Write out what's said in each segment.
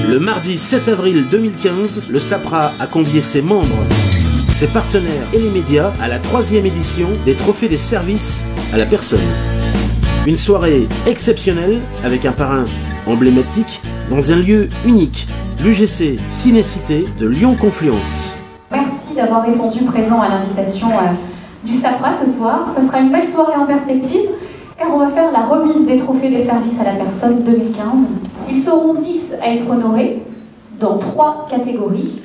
Le mardi 7 avril 2015, le SAPRA a convié ses membres, ses partenaires et les médias à la 3e édition des Trophées des services à la personne. Une soirée exceptionnelle avec un parrain emblématique dans un lieu unique, l'UGC Ciné-Cité de Lyon-Confluence. Merci d'avoir répondu présent à l'invitation du SAPRA ce soir. Ce sera une belle soirée en perspective car on va faire la remise des Trophées des services à la personne 2015. Ils seront 10 à être honorés dans 3 catégories.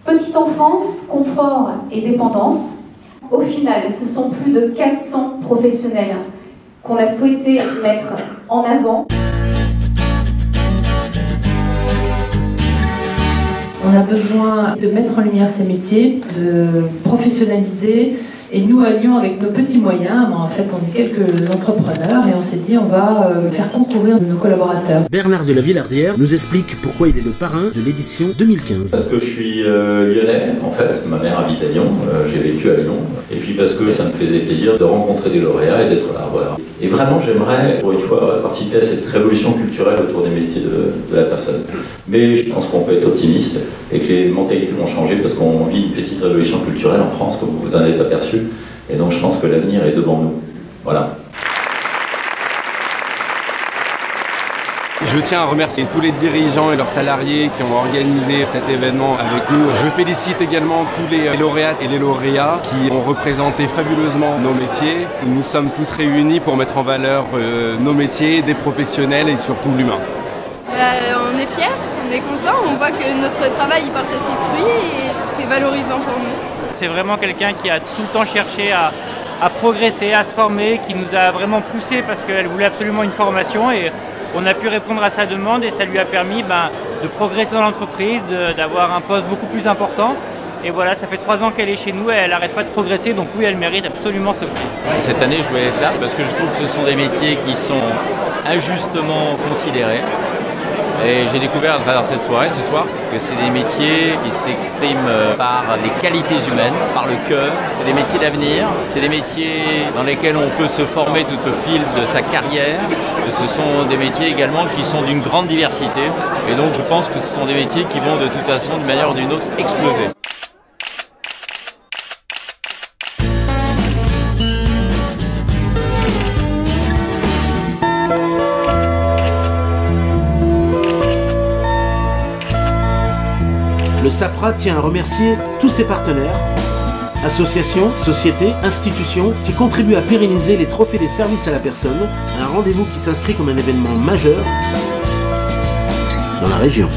Petite enfance, confort et dépendance. Au final, ce sont plus de 400 professionnels qu'on a souhaité mettre en avant. On a besoin de mettre en lumière ces métiers, de professionnaliser. Et nous, à Lyon, avec nos petits moyens, en fait, on est quelques entrepreneurs et on s'est dit on va faire concourir nos collaborateurs. Bernard de la Villardière nous explique pourquoi il est le parrain de l'édition 2015. Parce que je suis lyonnais, en fait. Ma mère habite à Lyon, j'ai vécu à Lyon. Et puis parce que ça me faisait plaisir de rencontrer des lauréats et d'être là, voilà. Et vraiment, j'aimerais, pour une fois, participer à cette révolution culturelle autour des métiers de la personne. Mais je pense qu'on peut être optimiste et que les mentalités vont changer parce qu'on vit une petite révolution culturelle en France, comme vous en êtes aperçu. Et donc je pense que l'avenir est devant nous. Voilà. Je tiens à remercier tous les dirigeants et leurs salariés qui ont organisé cet événement avec nous. Je félicite également tous les lauréates et les lauréats qui ont représenté fabuleusement nos métiers. Nous sommes tous réunis pour mettre en valeur nos métiers, des professionnels et surtout l'humain. On est fiers, on est contents, on voit que notre travail porte ses fruits et c'est valorisant pour nous. C'est vraiment quelqu'un qui a tout le temps cherché à progresser, à se former, qui nous a vraiment poussé parce qu'elle voulait absolument une formation et on a pu répondre à sa demande et ça lui a permis de progresser dans l'entreprise, d'avoir un poste beaucoup plus important. Et voilà, ça fait 3 ans qu'elle est chez nous et elle n'arrête pas de progresser, donc oui, elle mérite absolument ce prix. Cette année, je voulais être là parce que je trouve que ce sont des métiers qui sont injustement considérés. Et j'ai découvert à travers cette soirée, ce soir, que c'est des métiers qui s'expriment par des qualités humaines, par le cœur. C'est des métiers d'avenir, c'est des métiers dans lesquels on peut se former tout au fil de sa carrière. Et ce sont des métiers également qui sont d'une grande diversité. Et donc je pense que ce sont des métiers qui vont de toute façon, d'une manière ou d'une autre, exploser. Le SAPRA tient à remercier tous ses partenaires, associations, sociétés, institutions qui contribuent à pérenniser les Trophées des services à la personne, un rendez-vous qui s'inscrit comme un événement majeur dans la région.